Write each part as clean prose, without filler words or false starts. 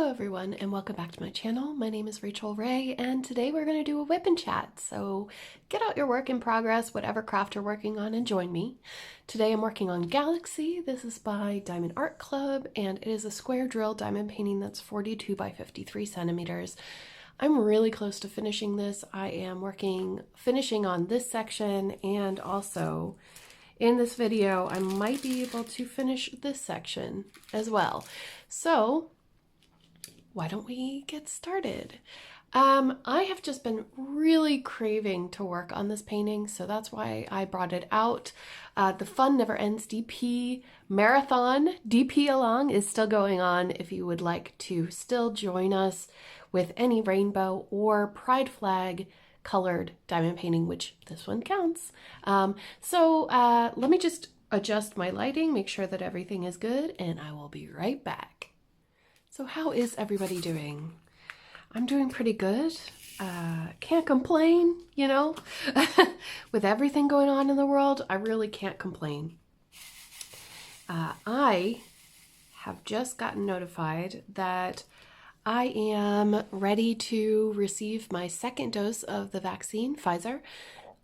Hello everyone and welcome back to my channel. My name is RACHELRAE and today we're going to do a Wipnchat. So get out your work in progress, whatever craft you're working on, and join me. Today I'm working on Galaxy. This is by Diamond Art Club and it is a square drill diamond painting that's 42 by 53 centimeters. I'm really close to finishing this. I am finishing on this section, and also in this video I might be able to finish this section as well. So why don't we get started? I have just been really craving to work on this painting, so that's why I brought it out. The Fun Never Ends DP Marathon DP Along is still going on if you would like to still join us with any rainbow or pride flag colored diamond painting, which this one counts. Let me just adjust my lighting, make sure that everything is good, and I will be right back. So how is everybody doing? I'm doing pretty good. Can't complain, you know? With everything going on in the world, I really can't complain. I have just gotten notified that I am ready to receive my second dose of the vaccine, Pfizer,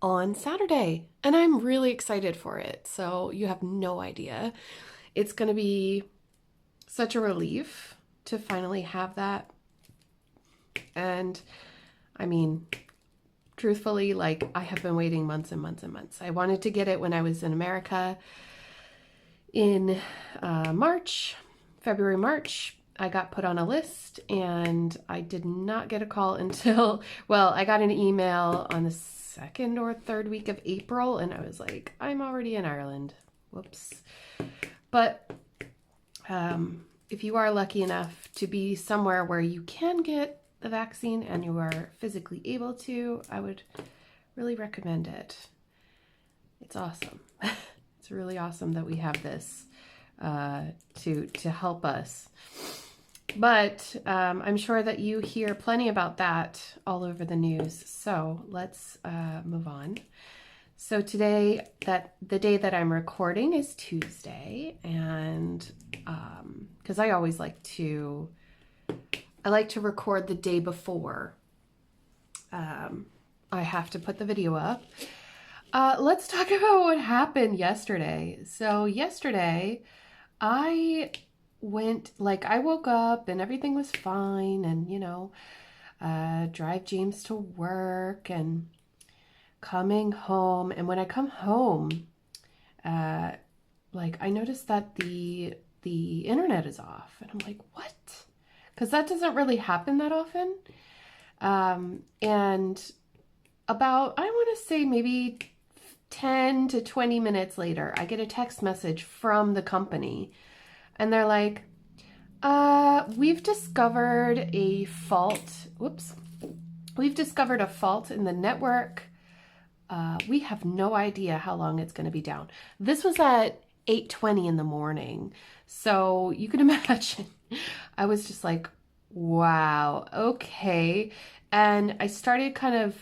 on Saturday. And I'm really excited for it. So you have no idea. It's going to be such a relief to finally have that. And I mean, truthfully, like, I have been waiting months and months and months. I wanted to get it when I was in America in February, March. I got put on a list and I did not get a call until, well, I got an email on the second or third week of April, and I was like, I'm already in Ireland. Whoops. But if you are lucky enough to be somewhere where you can get the vaccine and you are physically able to, I would really recommend it. It's awesome. It's really awesome that we have this to help us. But I'm sure that you hear plenty about that all over the news. So let's move on. So today, the day that I'm recording is Tuesday, and because I always like to record the day before I have to put the video up. Let's talk about what happened yesterday. So yesterday, I woke up and everything was fine, and, you know, drive James to work and coming home. And when I come home, I noticed that the internet is off, and I'm like, what? Because that doesn't really happen that often. And about, I want to say maybe 10 to 20 minutes later, I get a text message from the company, and they're like, we've discovered a fault. Whoops. We've discovered a fault in the network. We have no idea how long it's going to be down. This was at 8:20 in the morning. So you can imagine, I was just like, wow, okay. And I started kind of,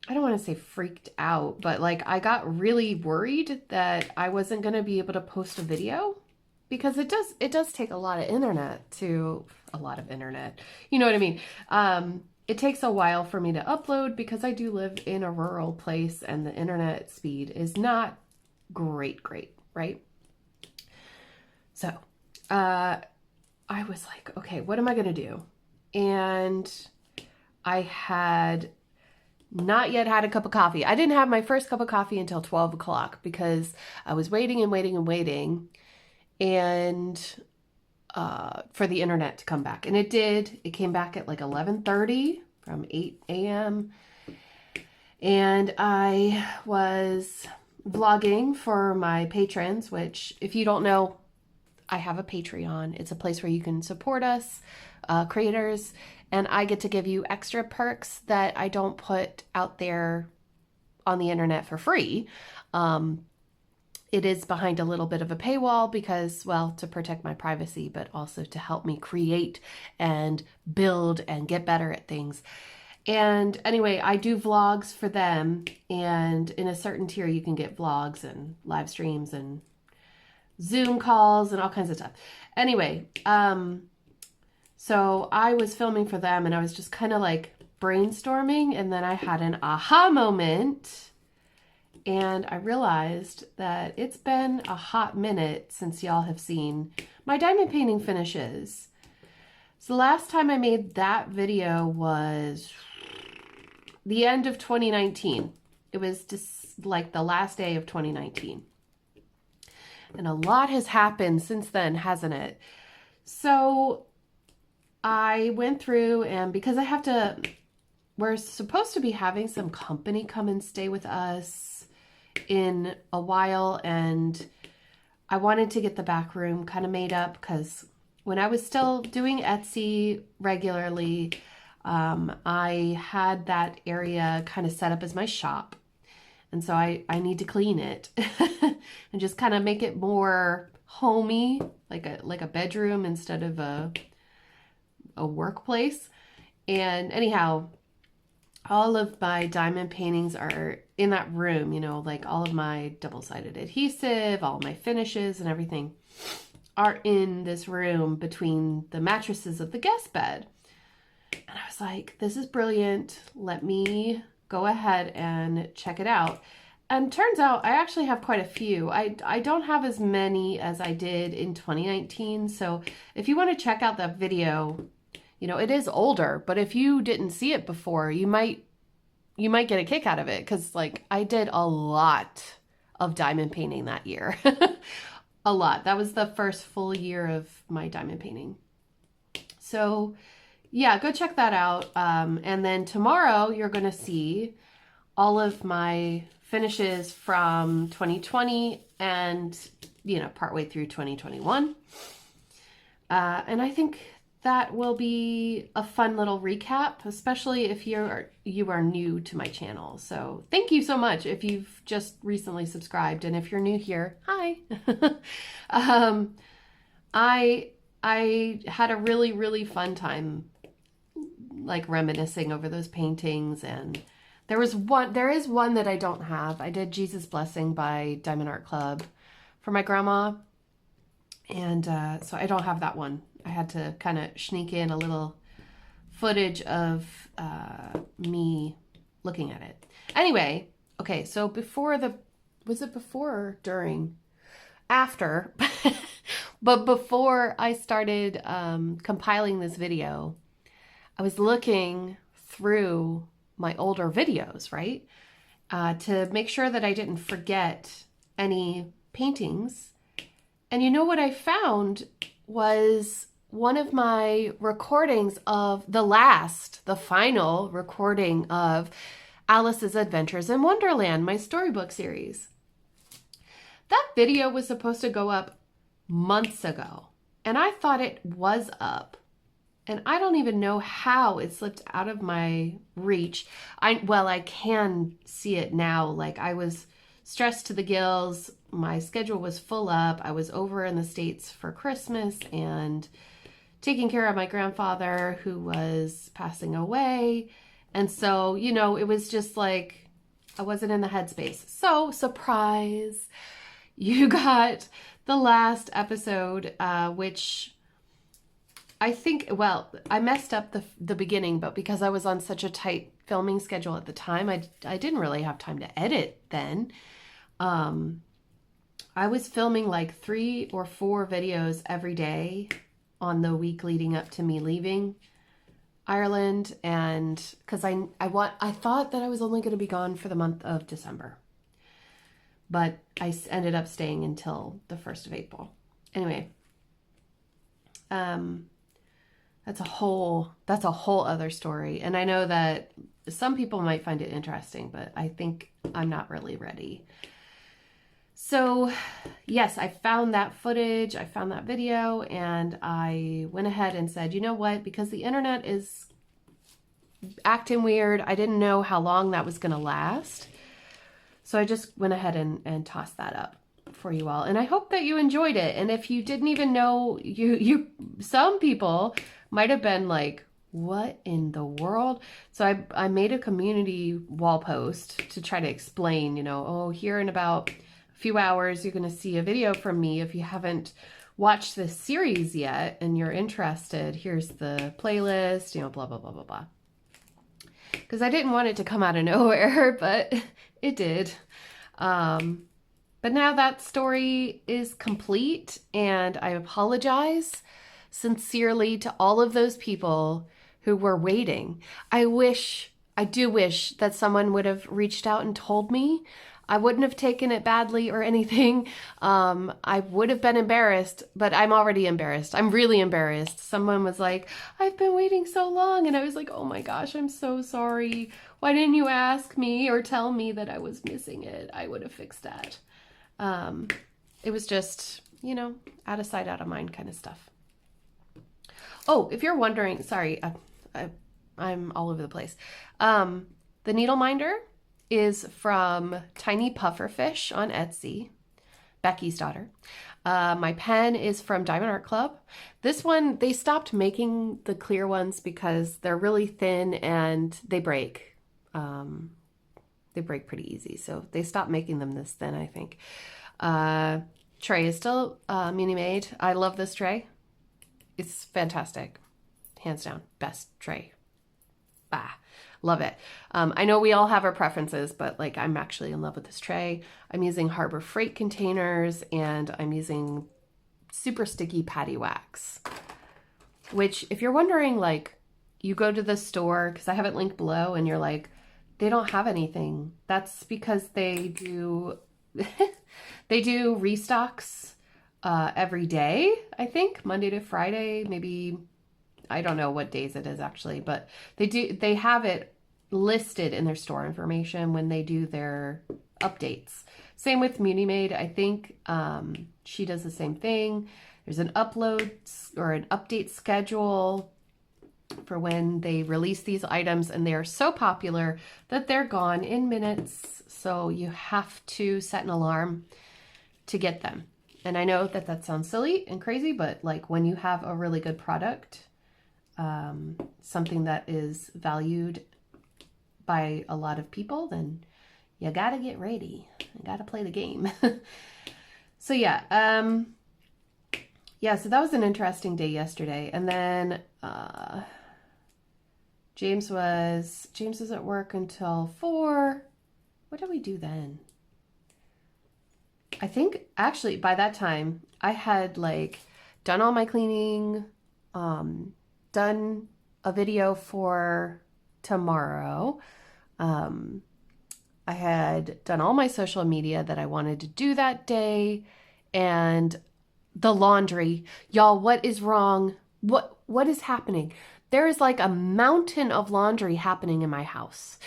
I don't want to say freaked out, but like I got really worried that I wasn't going to be able to post a video, because it does take a lot of internet. You know what I mean? It takes a while for me to upload because I do live in a rural place and the internet speed is not great, right? So, I was like, okay, what am I going to do? And I had not yet had a cup of coffee. I didn't have my first cup of coffee until 12 o'clock because I was waiting and waiting for the internet to come back. And it did. It came back at like 11:30 from 8 a.m. And I was vlogging for my patrons, which, if you don't know, I have a Patreon. It's a place where you can support us, creators, and I get to give you extra perks that I don't put out there on the internet for free. It is behind a little bit of a paywall because, well, to protect my privacy, but also to help me create and build and get better at things. And anyway, I do vlogs for them, and in a certain tier you can get vlogs and live streams and Zoom calls and all kinds of stuff. Anyway, So I was filming for them and I was just kind of like brainstorming, and then I had an aha moment and I realized that it's been a hot minute since y'all have seen my diamond painting finishes. So the last time I made that video was the end of 2019. It was just like the last day of 2019. And a lot has happened since then, hasn't it? So I went through, and because we're supposed to be having some company come and stay with us in a while, and I wanted to get the back room kind of made up because when I was still doing Etsy regularly, I had that area kind of set up as my shop. And so I need to clean it and just kind of make it more homey, like a bedroom instead of a workplace. And anyhow, all of my diamond paintings are in that room, you know, like all of my double-sided adhesive, all my finishes and everything are in this room between the mattresses of the guest bed. And I was like, this is brilliant. Let me go ahead and check it out. And turns out I actually have quite a few. I don't have as many as I did in 2019. So if you want to check out that video, you know, it is older, but if you didn't see it before, you might get a kick out of it, because like I did a lot of diamond painting that year. A lot. That was the first full year of my diamond painting. So yeah, go check that out. And then tomorrow you're going to see all of my finishes from 2020 and, you know, partway through 2021. And I think that will be a fun little recap, especially if you are new to my channel. So thank you so much if you've just recently subscribed, and if you're new here, hi. I had a really fun time like reminiscing over those paintings, and there is one that I don't have. I did Jesus Blessing by Diamond Art Club for my grandma, and so I don't have that one. I had to kind of sneak in a little footage of me looking at it. Anyway, okay, so was it before or during? After. But before I started compiling this video, I was looking through my older videos, right? To make sure that I didn't forget any paintings. And you know what I found was one of my recordings of the final recording of Alice's Adventures in Wonderland, my storybook series. That video was supposed to go up months ago, and I thought it was up. And I don't even know how it slipped out of my reach. I can see it now. Like, I was stressed to the gills. My schedule was full up. I was over in the States for Christmas and taking care of my grandfather who was passing away. And so, you know, it was just like I wasn't in the headspace. So, surprise, you got the last episode, which I think, well, I messed up the beginning, but because I was on such a tight filming schedule at the time, I didn't really have time to edit then. I was filming like 3 or 4 videos every day on the week leading up to me leaving Ireland, and because I thought that I was only going to be gone for the month of December, but I ended up staying until the 1st of April. Anyway, that's a whole other story, and I know that some people might find it interesting, but I think I'm not really ready. So yes, I found that footage, I found that video, and I went ahead and said, you know what, because the internet is acting weird, I didn't know how long that was going to last. So I just went ahead and tossed that up for you all. And I hope that you enjoyed it. And if you didn't even know, some people might have been like, what in the world? So I made a community wall post to try to explain, you know, oh, here in about a few hours, you're going to see a video from me if you haven't watched this series yet and you're interested, here's the playlist, you know, blah, blah, blah, blah, blah. Because I didn't want it to come out of nowhere, but it did. But now that story is complete, and I apologize sincerely to all of those people who were waiting. I do wish that someone would have reached out and told me. I wouldn't have taken it badly or anything. I would have been embarrassed, but I'm already embarrassed. I'm really embarrassed. Someone was like, I've been waiting so long. And I was like, oh my gosh, I'm so sorry. Why didn't you ask me or tell me that I was missing it? I would have fixed that. It was just, you know, out of sight, out of mind kind of stuff. Oh, if you're wondering, sorry, I'm all over the place. The needle minder is from Tiny Pufferfish on Etsy, Becky's daughter. My pen is from Diamond Art Club. This one, they stopped making the clear ones because they're really thin and they break. They break pretty easy, so they stopped making them this thin, I think. Tray is still Mini Made. I love this tray. It's fantastic. Hands down, best tray. Love it. I know we all have our preferences, but like I'm actually in love with this tray. I'm using Harbor Freight containers, and I'm using super sticky patty wax, which if you're wondering, like you go to the store, because I have it linked below, and you're like, they don't have anything. That's because they do, they do restocks every day, I think, Monday to Friday, maybe. I don't know what days it is actually, but they have it listed in their store information when they do their updates. Same with Muni Made. I think she does the same thing. There's an upload or an update schedule for when they release these items, and they are so popular that they're gone in minutes. So you have to set an alarm to get them. And I know that that sounds silly and crazy, but like when you have a really good product, something that is valued by a lot of people, then you gotta get ready. You gotta play the game. So yeah, so that was an interesting day yesterday. And then James was at work until 4. What did we do then? I think actually by that time I had like done all my cleaning, done a video for tomorrow. I had done all my social media that I wanted to do that day, and the laundry. Y'all, what is wrong? What is happening? There is like a mountain of laundry happening in my house.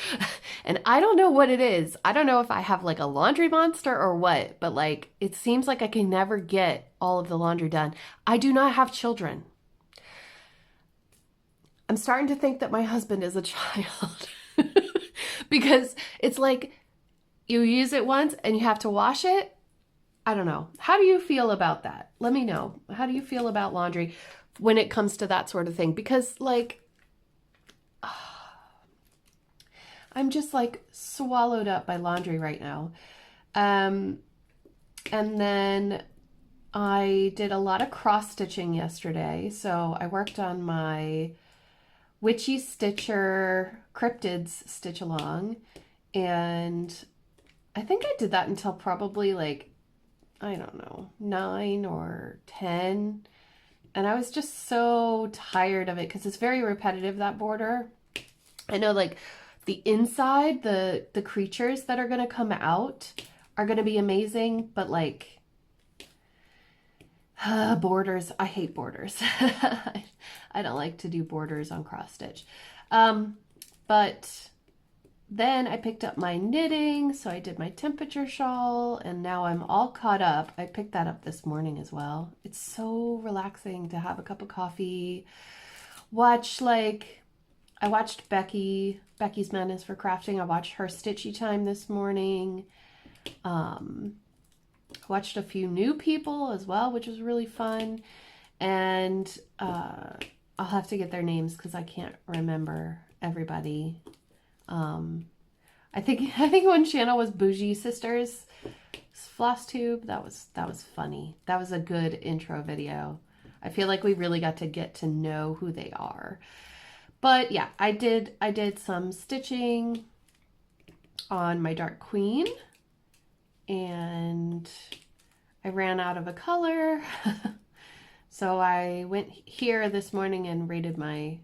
And I don't know what it is. I don't know if I have like a laundry monster or what, but like it seems like I can never get all of the laundry done. I do not have children. I'm starting to think that my husband is a child. Because it's like you use it once and you have to wash it. I don't know. How do you feel about that? Let me know. How do you feel about laundry when it comes to that sort of thing? Because like, I'm just like swallowed up by laundry right now. And then I did a lot of cross stitching yesterday. So I worked on my Witchy Stitcher Cryptids Stitch Along, and I think I did that until probably like, I don't know, 9 or 10, and I was just so tired of it because it's very repetitive, that border. I know like the inside, the creatures that are going to come out are going to be amazing, but like borders, I hate borders. I don't like to do borders on cross stitch. But then I picked up my knitting, so I did my temperature shawl, and now I'm all caught up. I picked that up this morning as well. It's so relaxing to have a cup of coffee, watch like, I watched Becky's Madness for Crafting. I watched her Stitchy Time this morning. Watched a few new people as well, which was really fun. And I'll have to get their names because I can't remember everybody. I think one channel was Bougie Sisters. floss tube. That was funny. That was a good intro video. I feel like we really got to know who they are. But yeah, I did some stitching on my Dark Queen, and I ran out of a color. So I went here this morning and raided my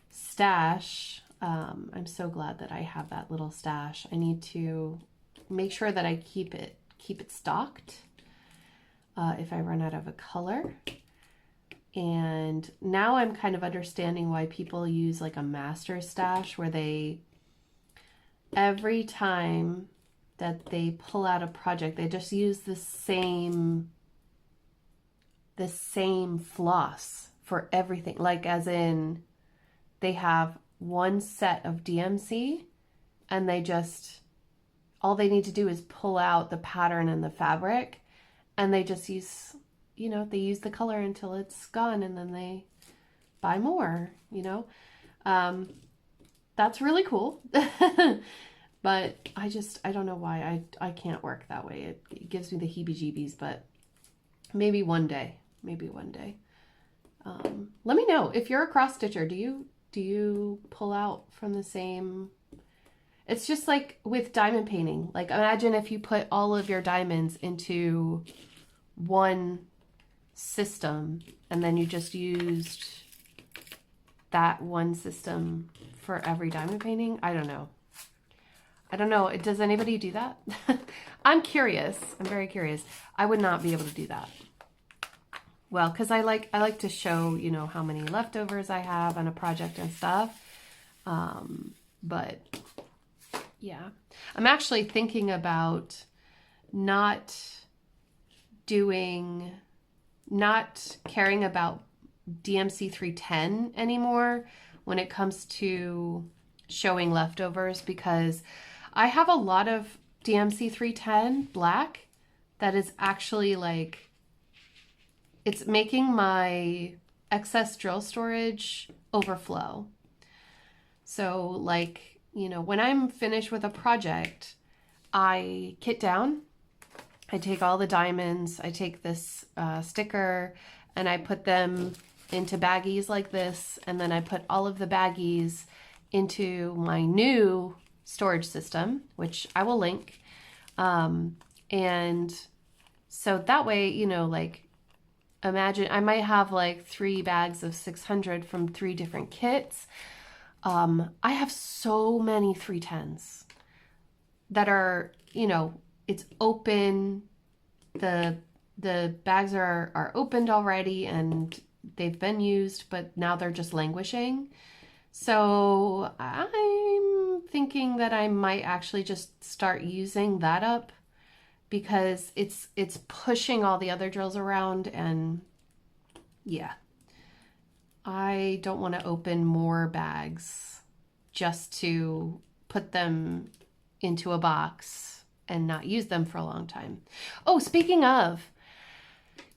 stash. I'm so glad that I have that little stash. I need to make sure that I keep it stocked if I run out of a color. And now I'm kind of understanding why people use like a master stash, where they, every time that they pull out a project, they just use the same floss for everything. Like, as in, they have one set of DMC and they just, all they need to do is pull out the pattern and the fabric, and they just use, you know, they use the color until it's gone, and then they buy more, you know. That's really cool. But I don't know why I can't work that way. It gives me the heebie-jeebies, but maybe one day. Let me know if you're a cross stitcher. Do you pull out from the same? It's just like with diamond painting. Like, imagine if you put all of your diamonds into one system and then you just used that one system for every diamond painting. I don't know. Does anybody do that? I'm curious. I'm very curious. I would not be able to do that. Well, because I like to show, you know, how many leftovers I have on a project and stuff. But yeah, I'm actually thinking about not caring about DMC 310 anymore when it comes to showing leftovers, because I have a lot of DMC 310 black that is actually like, it's making my excess drill storage overflow. So like, you know, when I'm finished with a project, I kit down, I take all the diamonds, I take this sticker, and I put them into baggies like this, and then I put all of the baggies into my new storage system, which I will link. And so that way, you know, like, imagine I might have like 3 bags of 600 from 3 different kits. I have so many 310s that are, you know, it's open. The bags are opened already and they've been used, but now they're just languishing. So I'm thinking that I might actually just start using that up, because it's pushing all the other drills around, and yeah, I don't want to open more bags just to put them into a box and not use them for a long time. Oh, speaking of,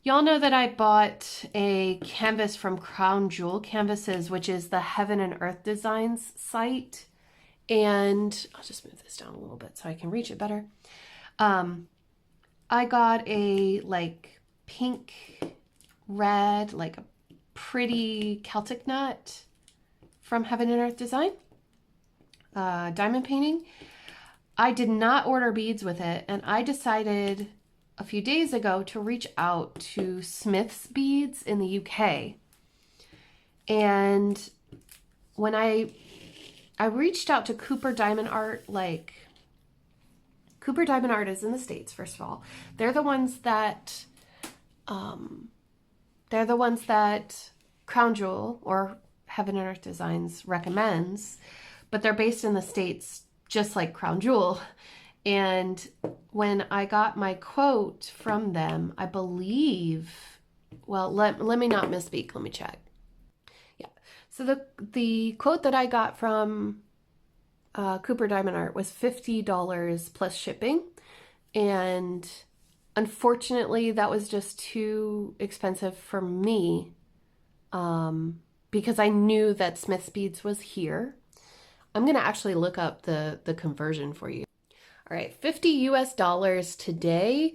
y'all know that I bought a canvas from Crown Jewel Canvases, which is the Heaven and Earth Designs site. And I'll just move this down a little bit so I can reach it better. I got a like pink, red, like a pretty Celtic nut from Heaven and Earth Design. Diamond painting. I did not order beads with it, and I decided a few days ago to reach out to Smith's Beads in the UK. And when I reached out to Cooper Diamond Art, like, Cooper Diamond Art is in the States, first of all. They're the ones that Crown Jewel or Heaven and Earth Designs recommends, but they're based in the States just like Crown Jewel. And when I got my quote from them, I believe, well, let me not misspeak. Let me check. Yeah. So the quote that I got from Cooper Diamond Art was $50 plus shipping. And unfortunately, that was just too expensive for me, because I knew that Smith's Beads was here. I'm going to actually look up the conversion for you. All All right, 50 US dollars today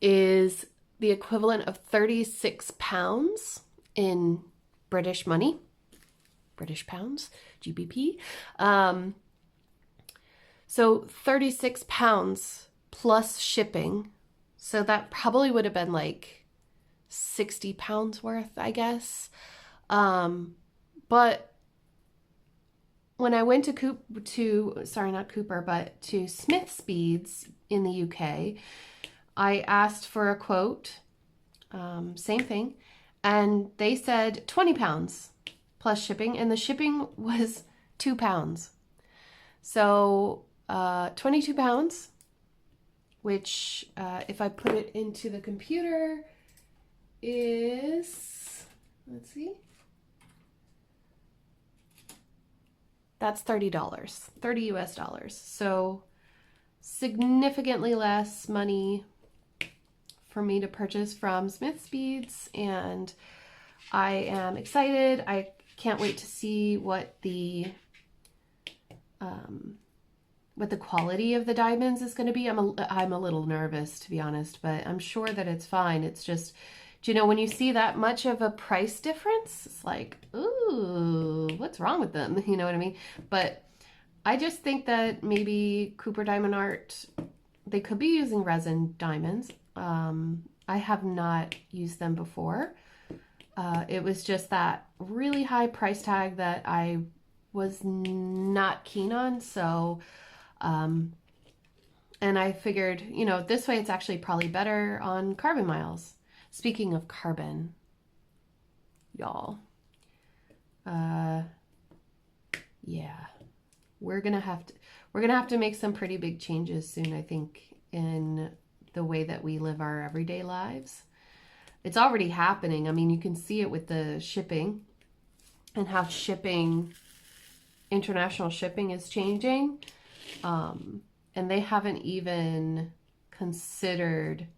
is the equivalent of 36 pounds in British money, British pounds, GBP. So 36 pounds plus shipping. So that probably would have been like 60 pounds worth, I guess. But when I went to Smith's Beads in the UK, I asked for a quote, same thing, and they said 20 pounds plus shipping, and the shipping was 2 pounds. So 22 pounds, which if I put it into the computer is, let's see, that's $30, 30 US dollars. So significantly less money for me to purchase from Smith's Beads, and I am excited. I can't wait to see what the quality of the diamonds is going to be. I'm a little nervous, to be honest, but I'm sure that it's fine. It's just, you know, when you see that much of a price difference, it's like, ooh, what's wrong with them? You know what I mean? But I just think that maybe Cooper Diamond Art, they could be using resin diamonds. I have not used them before. It was just that really high price tag that I was not keen on. So, and I figured, you know, this way it's actually probably better on carbon miles. Speaking of carbon, y'all, yeah, we're gonna have to make some pretty big changes soon, I think, in the way that we live our everyday lives. It's already happening. I mean, you can see it with the shipping and how international shipping is changing. And they haven't even considered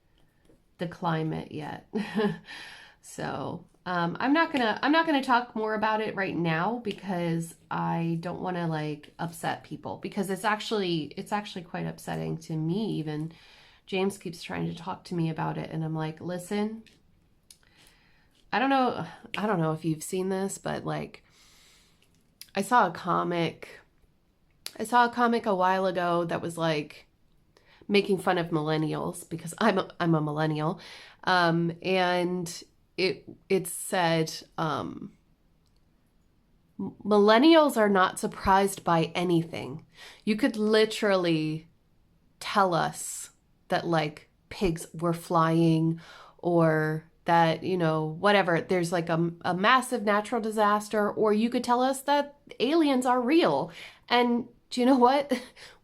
the climate yet. So I'm not gonna talk more about it right now because I don't want to like upset people, because it's actually quite upsetting to me. Even James keeps trying to talk to me about it, and I'm like, listen, I don't know if you've seen this, but like I saw a comic a while ago that was like making fun of millennials, because I'm a millennial, and it said millennials are not surprised by anything. You could literally tell us that like pigs were flying, or that, you know, whatever, there's like a massive natural disaster, or you could tell us that aliens are real, and do you know what?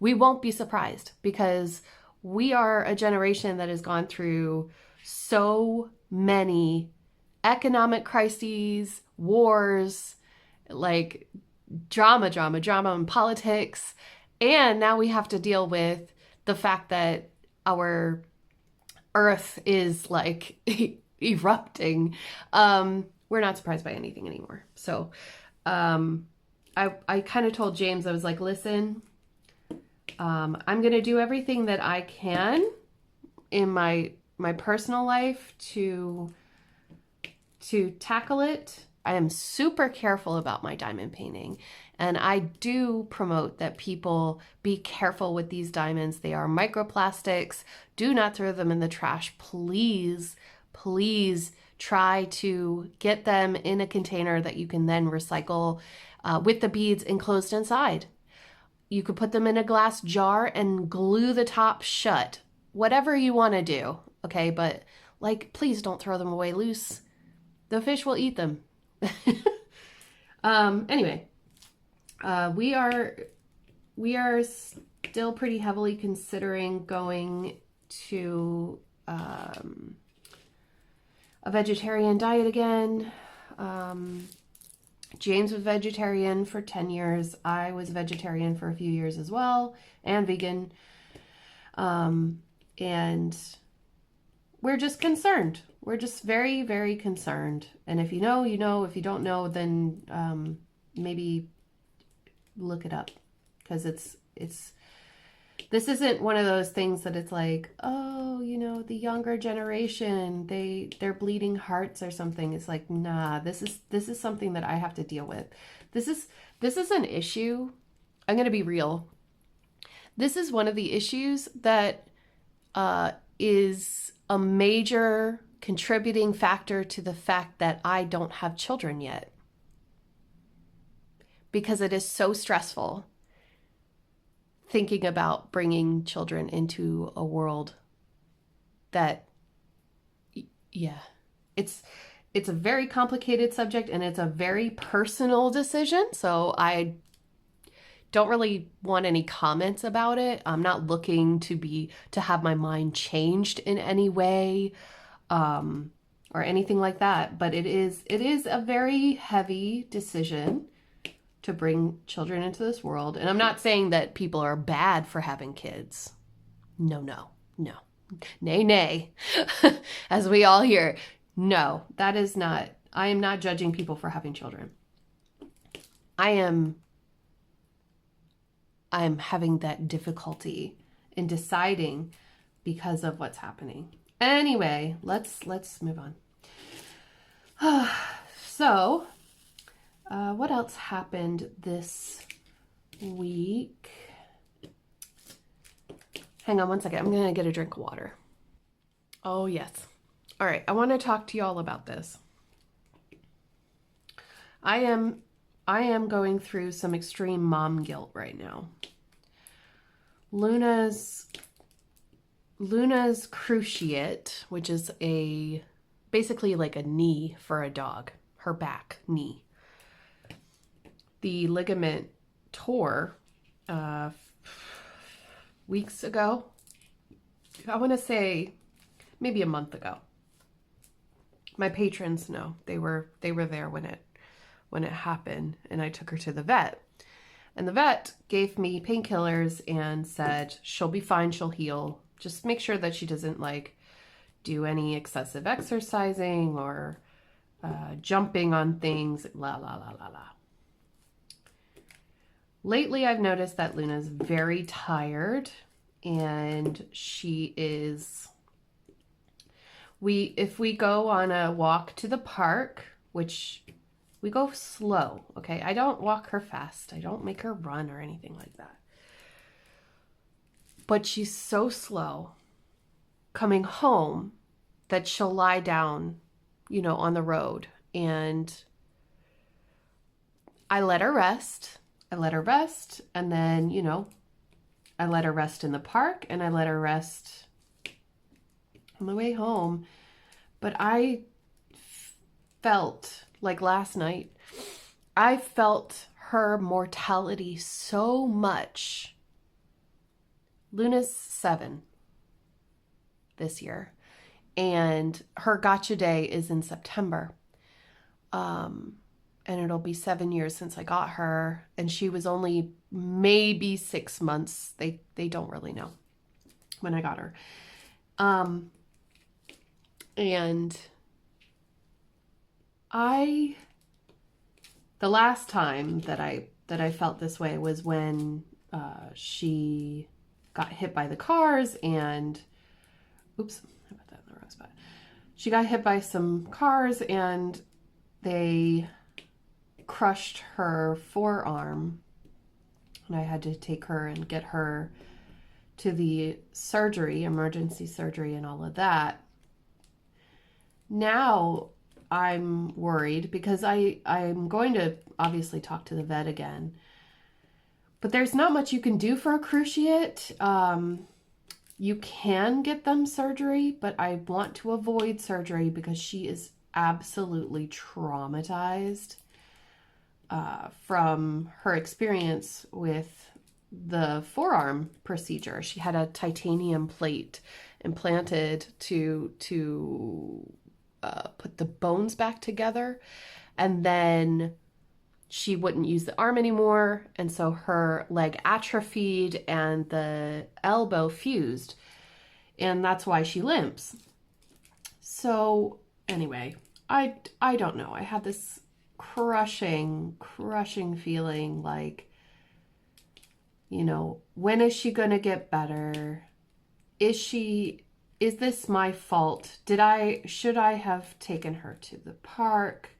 We won't be surprised, because we are a generation that has gone through so many economic crises, wars, like drama in politics, and now we have to deal with the fact that our Earth is like erupting. We're not surprised by anything anymore. So I kind of told James, I was like, listen, I'm going to do everything that I can in my personal life to tackle it. I am super careful about my diamond painting, and I do promote that people be careful with these diamonds. They are microplastics. Do not throw them in the trash. Please, please try to get them in a container that you can then recycle with the beads enclosed inside. You could put them in a glass jar and glue the top shut. Whatever you want to do, okay? But like, please don't throw them away loose. The fish will eat them. Anyway, we are still pretty heavily considering going to a vegetarian diet again. James was vegetarian for 10 years. I was vegetarian for a few years as well, and vegan. And we're just concerned. We're just very, very concerned. And if you know, you know. If you don't know, then maybe look it up, because it's This isn't one of those things that it's like, oh, you know, the younger generation, they're bleeding hearts or something. It's like, nah, this is something that I have to deal with. This is an issue. I'm going to be real. This is one of the issues that is a major contributing factor to the fact that I don't have children yet. Because it is so stressful thinking about bringing children into a world that, yeah, it's a very complicated subject and it's a very personal decision. So I don't really want any comments about it. I'm not looking to have my mind changed in any way, or anything like that. But it is a very heavy decision to bring children into this world. And I'm not saying that people are bad for having kids. No. Nay, nay. As we all hear. No, that is not. I am not judging people for having children. I am having that difficulty in deciding because of what's happening. Anyway, let's move on. So, what else happened this week? Hang on one second. I'm going to get a drink of water. Oh, yes. All right. I want to talk to you all about this. I am going through some extreme mom guilt right now. Luna's cruciate, which is basically like a knee for a dog, her back knee. The ligament tore weeks ago. I want to say maybe a month ago. My patrons know. They were there when it happened, and I took her to the vet. And the vet gave me painkillers and said she'll be fine, she'll heal. Just make sure that she doesn't do any excessive exercising or jumping on things, la la la la la. Lately, I've noticed that Luna's very tired, and she is. If we go on a walk to the park, which we go slow, okay? I don't walk her fast. I don't make her run or anything like that. But she's so slow coming home that she'll lie down, on the road, and I let her rest. And then, I let her rest in the park, and I let her rest on the way home. But I felt like last night, I felt her mortality so much. Luna's 7 this year, and her gotcha day is in September. And it'll be 7 years since I got her, and she was only maybe 6 months. They don't really know when I got her. And the last time that I felt this way was when she got hit by the cars and, oops, I put that in the wrong spot. She got hit by some cars and they crushed her forearm, and I had to take her and get her to the surgery, emergency surgery and all of that. Now I'm worried because I'm going to obviously talk to the vet again, but there's not much you can do for a cruciate. You can get them surgery, but I want to avoid surgery because she is absolutely traumatized from her experience with the forearm procedure. She had a titanium plate implanted to put the bones back together, and then she wouldn't use the arm anymore, and so her leg atrophied and the elbow fused, and that's why she limps. So anyway, I don't know. I had this crushing feeling like You know, when is she going to get better? Is this my fault? Should I have taken her to the park?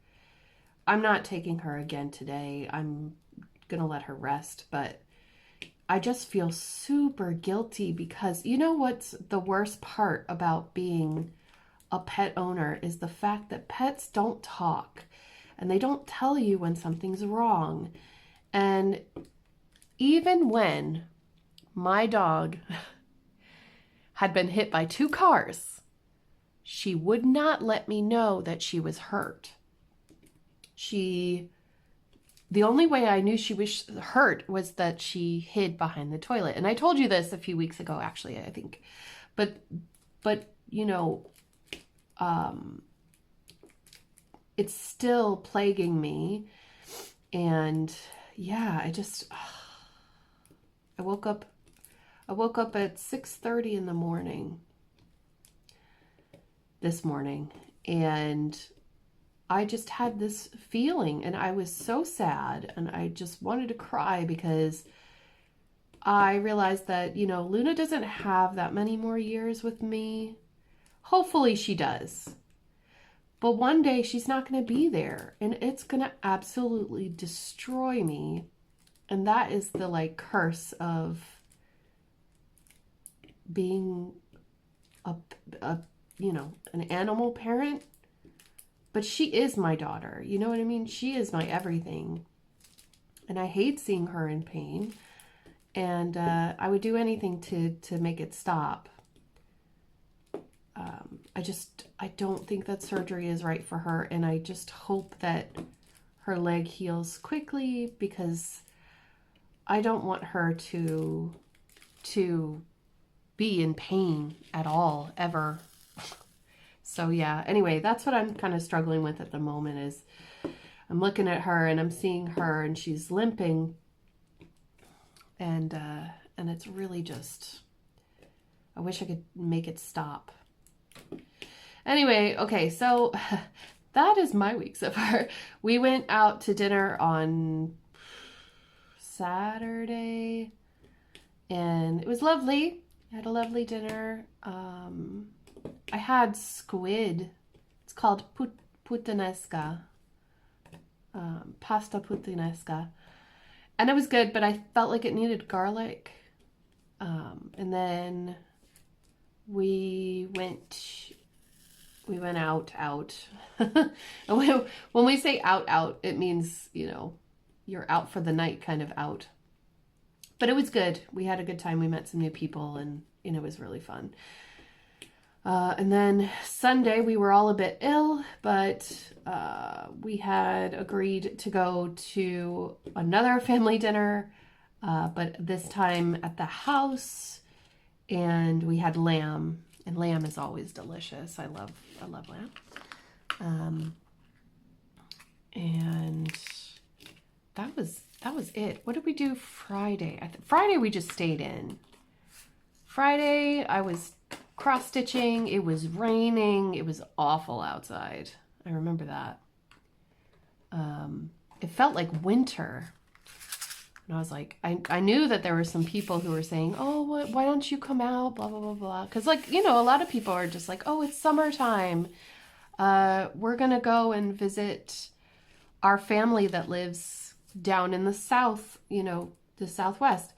I'm not taking her again today. I'm going to let her rest, but I just feel super guilty because you know what's the worst part about being a pet owner is the fact that pets don't talk and they don't tell you when something's wrong. And even when my dog had been hit by 2 cars, she would not let me know that she was hurt. The only way I knew she was hurt was that she hid behind the toilet. And I told you this a few weeks ago, actually, I think. But you know, it's still plaguing me. And yeah, I woke up at 6:30 in the morning this morning, and I just had this feeling, and I was so sad, and I just wanted to cry because I realized that, you know, Luna doesn't have that many more years with me. Hopefully she does. But one day she's not going to be there, and it's going to absolutely destroy me. And that is the like curse of being a you know, an animal parent. But she is my daughter. You know what I mean? She is my everything. And I hate seeing her in pain. And I would do anything to make it stop. I don't think that surgery is right for her. And I just hope that her leg heals quickly because I don't want her to be in pain at all, ever. So yeah, anyway, that's what I'm kind of struggling with at the moment is I'm looking at her and I'm seeing her and she's limping and it's really just, I wish I could make it stop. Anyway, okay, so that is my week so far. We went out to dinner on Saturday and it was lovely. I had a lovely dinner. I had squid. It's called puttanesca. Pasta puttanesca. And it was good, but I felt like it needed garlic. And then we went out. And when we say out, it means, you know, you're out for the night kind of out. But it was good. We had a good time. We met some new people and it was really fun. And then Sunday we were all a bit ill, but we had agreed to go to another family dinner, but this time at the house, and we had lamb, and lamb is always delicious. I love lamb. And that was it. What did we do Friday? Friday we just stayed in. Friday I was cross-stitching. It was raining. It was awful outside. I remember that. It felt like winter. And I was like, I knew that there were some people who were saying, oh, why don't you come out? Blah, blah, blah, blah. Because, like, you know, a lot of people are just like, oh, it's summertime. We're going to go and visit our family that lives down in the south, you know, the Southwest.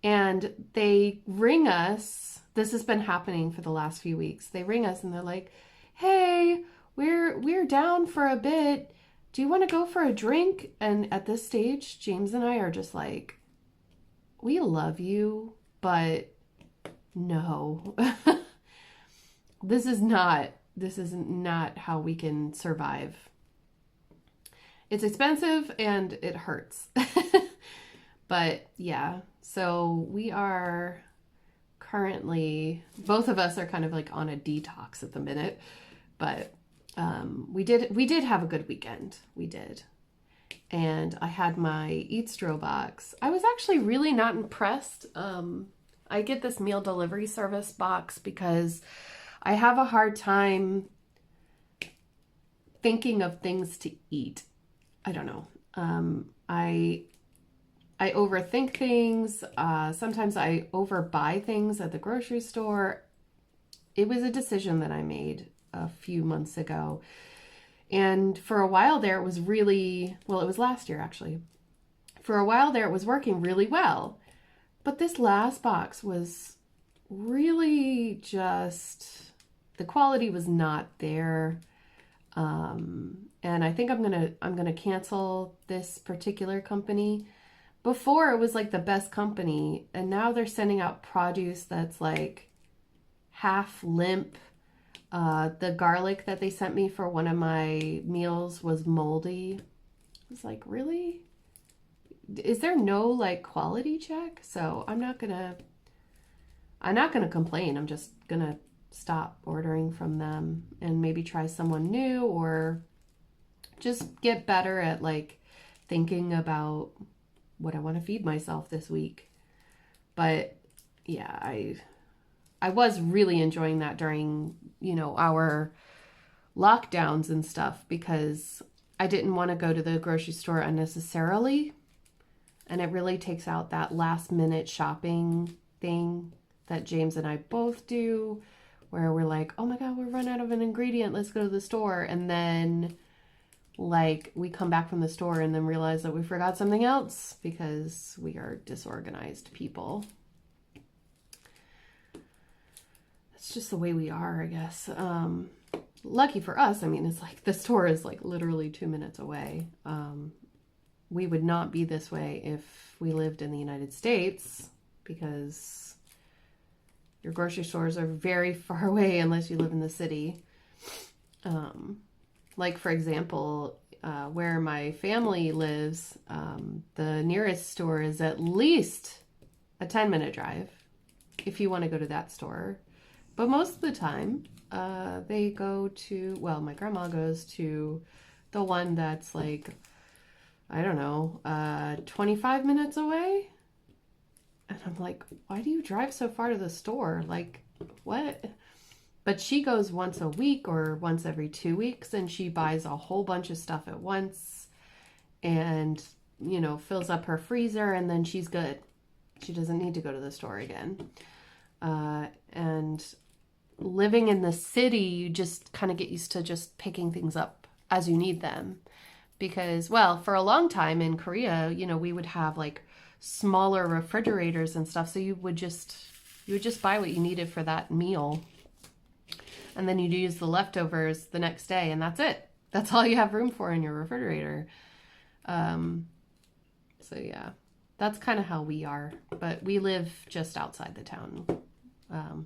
And they ring us. This has been happening for the last few weeks. They ring us and they're like, hey, we're down for a bit. Do you want to go for a drink? And at this stage, James and I are just like, we love you, but no. This is not how we can survive. It's expensive and it hurts. But yeah, so we are currently, both of us are kind of like on a detox at the minute, but we did have a good weekend. We did. And I had my Eatstro box. I was actually really not impressed. I get this meal delivery service box because I have a hard time thinking of things to eat. I don't know. I overthink things. Sometimes I overbuy things at the grocery store. It was a decision that I made a few months ago. And for a while there, it was really, well, it was last year actually. For a while there, it was working really well. But this last box was really just, the quality was not there. And I think I'm gonna cancel this particular company. Before it was like the best company, and now they're sending out produce that's like half limp. The garlic that they sent me for one of my meals was moldy. I was like, really? Is there no like quality check? So I'm not gonna complain. I'm just gonna stop ordering from them and maybe try someone new, or just get better at like thinking about what I want to feed myself this week. But yeah, I was really enjoying that during, our lockdowns and stuff, because I didn't want to go to the grocery store unnecessarily. And it really takes out that last minute shopping thing that James and I both do, where we're like, oh my God, we're run out of an ingredient. Let's go to the store. And then like we come back from the store and then realize that we forgot something else because we are disorganized people. It's just the way we are, I guess. Lucky for us, I mean, it's like the store is like literally 2 minutes away. We would not be this way if we lived in the United States, because your grocery stores are very far away unless you live in the city. Like, for example, where my family lives, the nearest store is at least a 10-minute drive if you want to go to that store. But most of the time, they go to, well, my grandma goes to the one that's like, I don't know, 25 minutes away. And I'm like, why do you drive so far to the store? Like, what? But she goes once a week or once every 2 weeks, and she buys a whole bunch of stuff at once and, fills up her freezer, and then she's good. She doesn't need to go to the store again. And living in the city, you just kind of get used to just picking things up as you need them. Because, well, for a long time in Korea, we would have like smaller refrigerators and stuff. So you would just buy what you needed for that meal. And then you'd use the leftovers the next day, and that's it. That's all you have room for in your refrigerator. So yeah, that's kind of how we are. But we live just outside the town.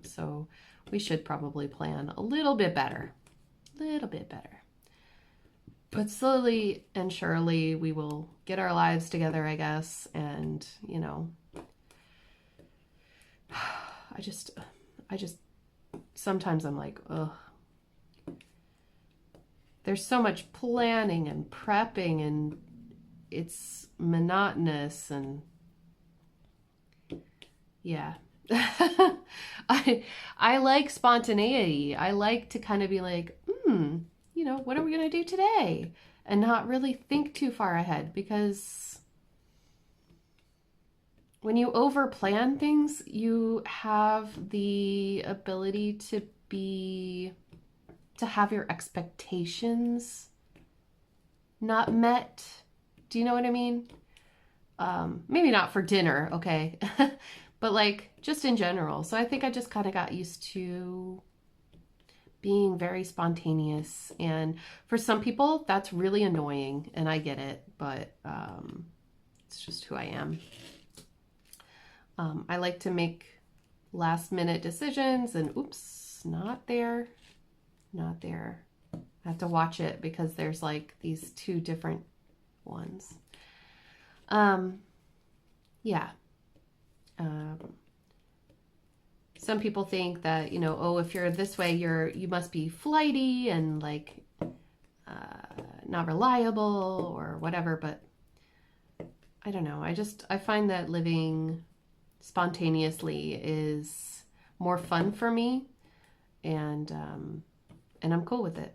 So we should probably plan a little bit better. But slowly and surely we will get our lives together, I guess. And, I just, sometimes I'm like, ugh. There's so much planning and prepping, and it's monotonous, and yeah. I like spontaneity. I like to kind of be like, what are we going to do today? And not really think too far ahead, because when you over plan things, you have the ability to have your expectations not met. Do you know what I mean? Maybe not for dinner, okay? But like just in general. So I think I just kind of got used to being very spontaneous. And for some people, that's really annoying, and I get it, but it's just who I am. I like to make last minute decisions, and oops, not there. I have to watch it because there's like these two different ones. Yeah. Some people think that, if you're this way, you must be flighty and like not reliable or whatever, but I don't know. I find that living spontaneously is more fun for me, and I'm cool with it.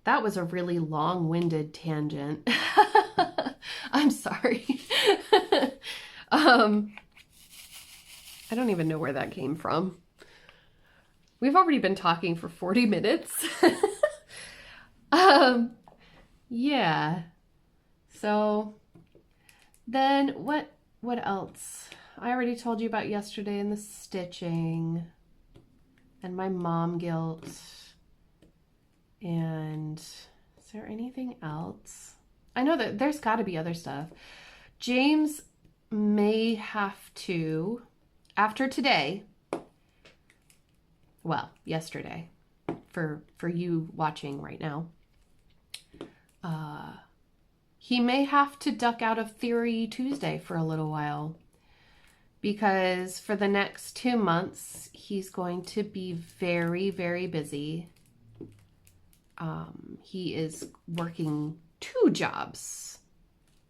That was a really long-winded tangent. I'm sorry. I don't even know where that came from. We've already been talking for 40 minutes. Yeah. So then what else? I already told you about yesterday and the stitching and my mom guilt. And is there anything else? I know that there's got to be other stuff. James may have to, after today, well, yesterday, for you watching right now, he may have to duck out of Theory Tuesday for a little while, because for the next 2 months, he's going to be very, very busy. He is working 2 jobs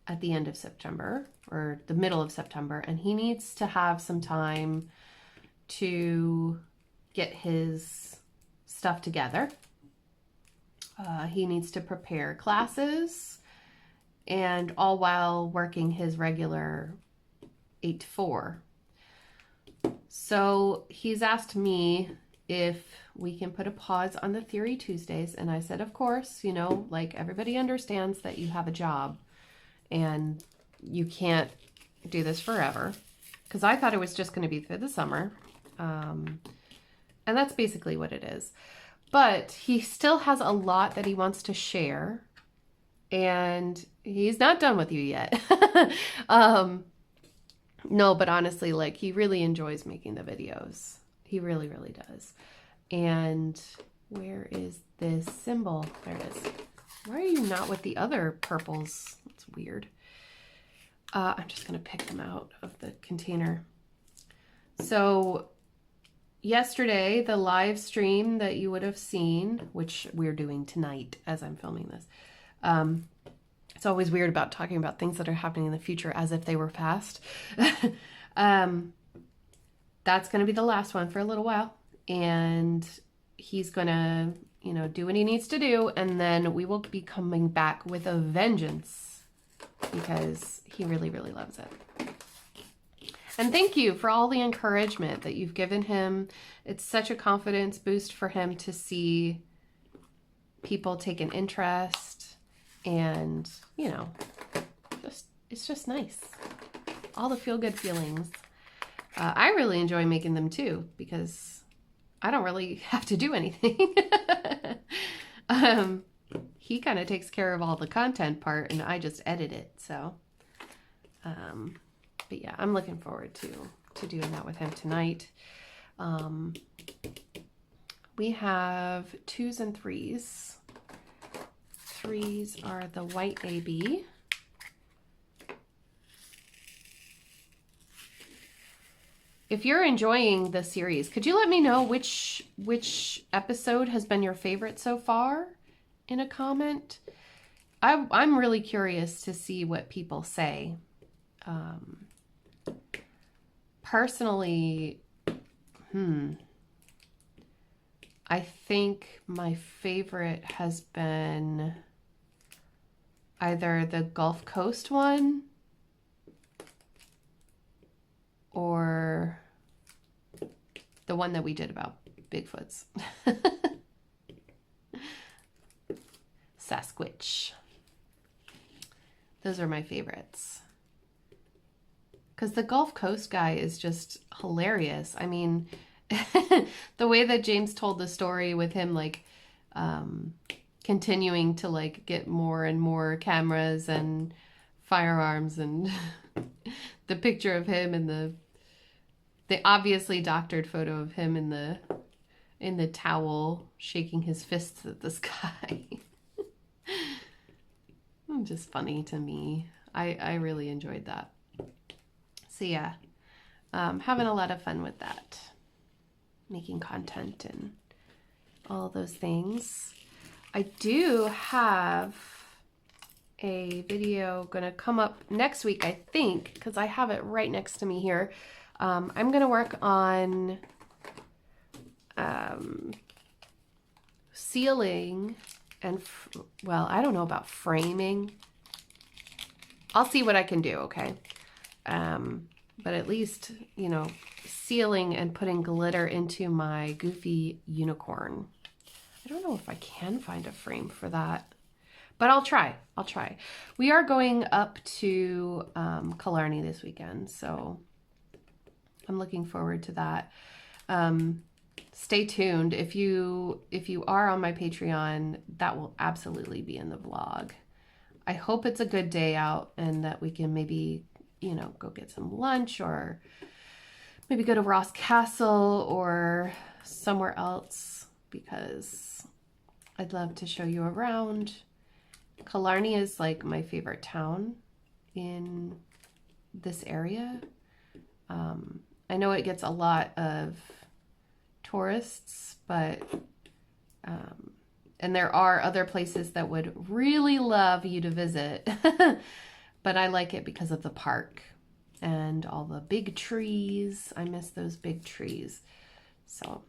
at the end of September, or the middle of September, and he needs to have some time to get his stuff together. He needs to prepare classes, and all while working his regular 8 to 4. So he's asked me if we can put a pause on the Theory Tuesdays, and I said, of course, you know, like everybody understands that you have a job and you can't do this forever, because I thought it was just going to be through the summer. And that's basically what it is. But he still has a lot that he wants to share, and he's not done with you yet. No, but honestly, like, he really enjoys making the videos. He really, really does. And where is this symbol? There it is. Why are you not with the other purples? That's weird. I'm just going to pick them out of the container. So yesterday, the live stream that you would have seen, which we're doing tonight as I'm filming this. It's always weird about talking about things that are happening in the future as if they were past. That's going to be the last one for a little while. And he's going to, you know, do what he needs to do. And then we will be coming back with a vengeance, because he really, really loves it. And thank you for all the encouragement that you've given him. It's such a confidence boost for him to see people take an interest, and, you know, it's just nice. All the feel-good feelings. I really enjoy making them too, because I don't really have to do anything. He kind of takes care of all the content part, and I just edit it. So, but yeah, I'm looking forward to doing that with him tonight. We have 2s and 3s. 3s are the white AB. If you're enjoying the series, could you let me know which episode has been your favorite so far in a comment? I'm really curious to see what people say. Personally, I think my favorite has been either the Gulf Coast one or the one that we did about Bigfoots. Sasquatch. Those are my favorites. Because the Gulf Coast guy is just hilarious. I mean, the way that James told the story with him, like, continuing to, like, get more and more cameras and firearms, and the picture of him and the obviously doctored photo of him in the towel shaking his fists at the sky. Just funny to me. I really enjoyed that. So yeah, having a lot of fun with that, making content and all those things. I do have a video gonna come up next week, I think, because I have it right next to me here. I'm gonna work on sealing and, well, I don't know about framing. I'll see what I can do, okay? But at least, you know, sealing and putting glitter into my goofy unicorn. I don't know if I can find a frame for that, but I'll try. I'll try. We are going up to Killarney this weekend, so I'm looking forward to that. Stay tuned. If you are on my Patreon, that will absolutely be in the vlog. I hope it's a good day out and that we can maybe, you know, go get some lunch or maybe go to Ross Castle or somewhere else, because I'd love to show you around. Killarney is like my favorite town in this area. I know it gets a lot of tourists, but and there are other places that would really love you to visit, but I like it because of the park and all the big trees. I miss those big trees. So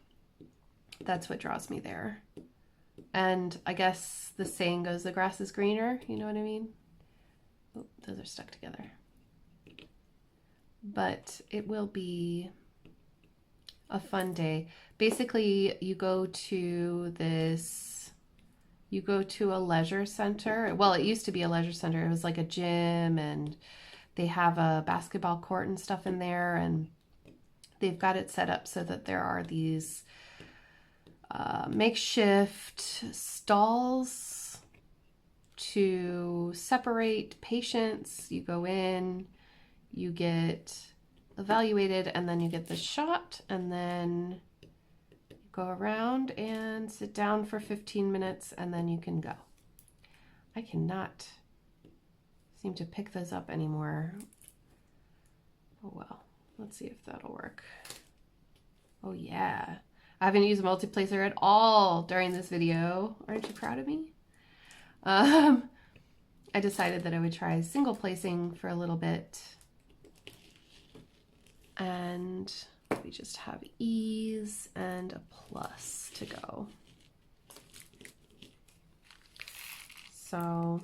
that's what draws me there. And I guess the saying goes, the grass is greener. You know what I mean? Oh, those are stuck together. But it will be a fun day. Basically, you go to a leisure center. Well, it used to be a leisure center. It was like a gym, and they have a basketball court and stuff in there, and they've got it set up so that there are these makeshift stalls to separate patients. You go in, you get evaluated, and then you get the shot, and then you go around and sit down for 15 minutes, and then you can go. I cannot seem to pick those up anymore. Oh well, let's see if that'll work. Oh yeah, I haven't used multiplacer at all during this video. Aren't you proud of me? I decided that I would try single placing for a little bit. And we just have ease and a plus to go. So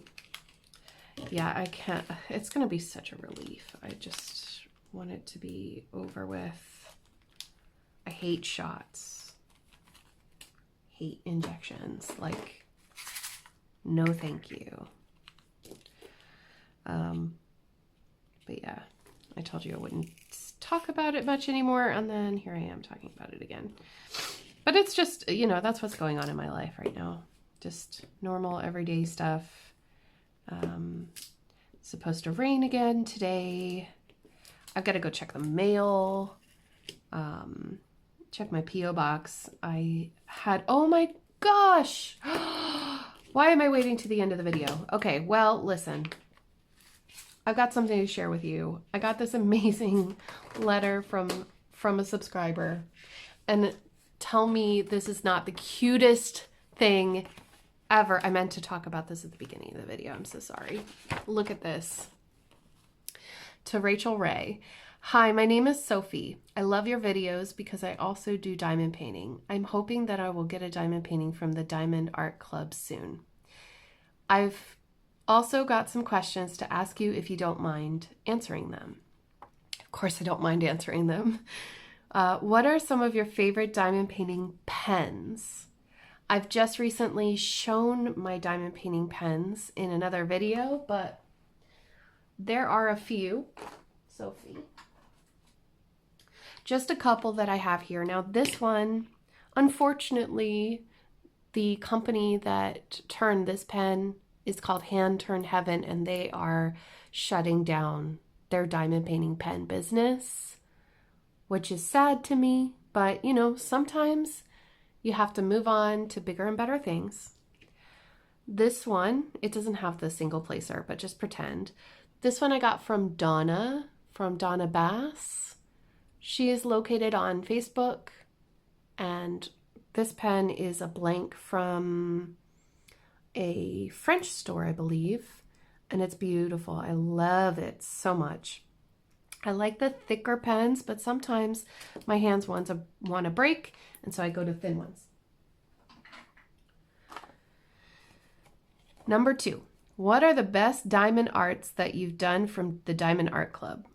yeah, I can't, it's going to be such a relief. I just want it to be over with. I hate shots. Hate injections. Like, no thank you. But yeah, I told you I wouldn't talk about it much anymore, and then here I am talking about it again. But it's just, you know, that's what's going on in my life right now. Just normal everyday stuff. It's supposed to rain again today. I've got to go check the mail. Check my P.O. box. I had, oh my gosh! Why am I waiting to the end of the video? Okay, well, listen. I've got something to share with you. I got this amazing letter from a subscriber, and tell me this is not the cutest thing ever. I meant to talk about this at the beginning of the video. I'm so sorry. Look at this. To RACHELRAE. Hi, my name is Sophie. I love your videos because I also do diamond painting. I'm hoping that I will get a diamond painting from the Diamond Art Club soon. I've also got some questions to ask you if you don't mind answering them. Of course I don't mind answering them. What are some of your favorite diamond painting pens? I've just recently shown my diamond painting pens in another video, but there are a few. Sophie. Just a couple that I have here. Now this one, unfortunately, the company that turned this pen is called Hand Turn Heaven, and they are shutting down their diamond painting pen business, which is sad to me, but you know, sometimes you have to move on to bigger and better things. This one, it doesn't have the single placer, but just pretend. This one I got from Donna Bass. She is located on Facebook, and this pen is a blank from a French store, I believe, and it's beautiful. I love it so much. I like the thicker pens, but sometimes my hands want to break, and so I go to thin ones. Number 2, What are the best diamond arts that you've done from the Diamond Art Club?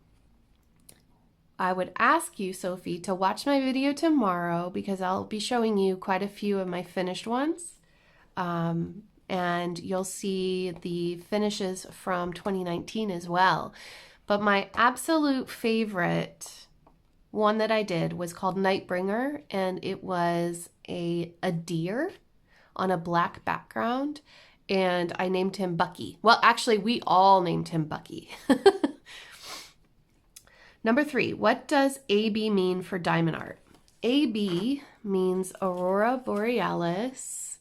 I would ask you, Sophie, to watch my video tomorrow because I'll be showing you quite a few of my finished ones. And you'll see the finishes from 2019 as well. But my absolute favorite one that I did was called Nightbringer, and it was a deer on a black background, and I named him Bucky. Well, actually, we all named him Bucky. Number 3, what does AB mean for diamond art? AB means Aurora Borealis,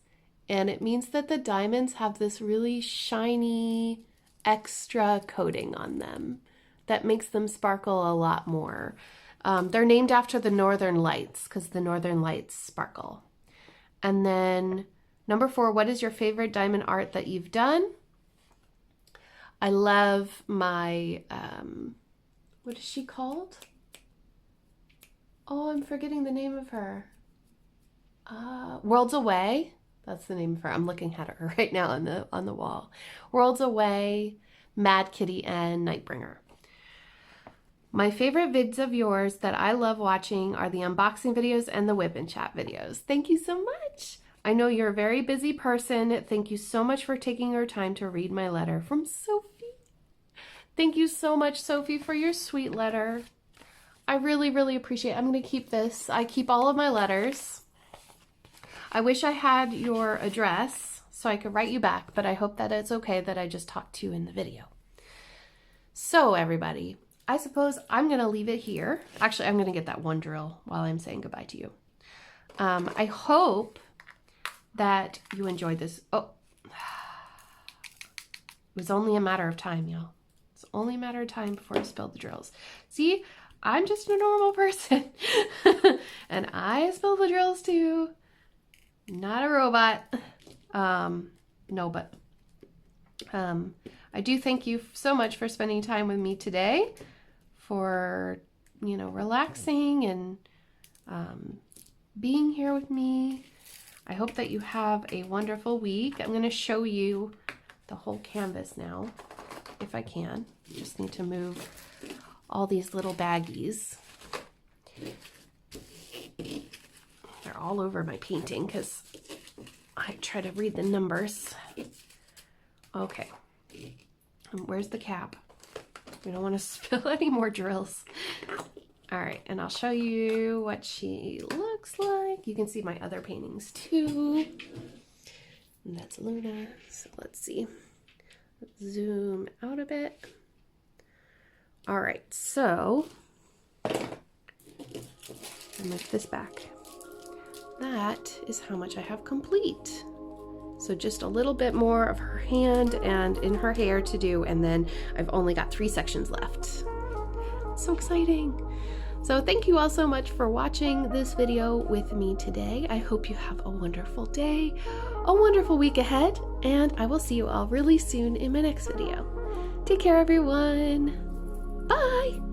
and it means that the diamonds have this really shiny extra coating on them that makes them sparkle a lot more. They're named after the Northern Lights because the Northern Lights sparkle. And then number 4, what is your favorite diamond art that you've done? I love my, what is she called? Oh, I'm forgetting the name of her. Worlds Away. That's the name of her. I'm looking at her right now on the wall. Worlds Away, Mad Kitty, and Nightbringer. My favorite vids of yours that I love watching are the unboxing videos and the Wipnchat videos. Thank you so much. I know you're a very busy person. Thank you so much for taking your time to read my letter from Sophie. Thank you so much, Sophie, for your sweet letter. I really, really appreciate it. I'm going to keep this. I keep all of my letters. I wish I had your address so I could write you back, but I hope that it's okay that I just talked to you in the video. So, everybody, I suppose I'm going to leave it here. Actually, I'm going to get that one drill while I'm saying goodbye to you. I hope that you enjoyed this. Oh, it was only a matter of time, y'all. It's only a matter of time before I spill the drills. See, I'm just a normal person. And I spill the drills too. Not a robot. No, but I do thank you so much for spending time with me today, for, you know, relaxing and being here with me. I hope that you have a wonderful week. I'm going to show you the whole canvas now, if I can. Just need to move all these little baggies. They're all over my painting because I try to read the numbers. Okay. Where's the cap? We don't want to spill any more drills. All right, and I'll show you what she looks like. You can see my other paintings too. And that's Luna. So let's see. Let's zoom out a bit. All right, so I move this back. That is how much I have complete. So just a little bit more of her hand and in her hair to do, and then I've only got 3 sections left. So exciting. So thank you all so much for watching this video with me today. I hope you have a wonderful day, a wonderful week ahead, and I will see you all really soon in my next video. Take care, everyone. Bye.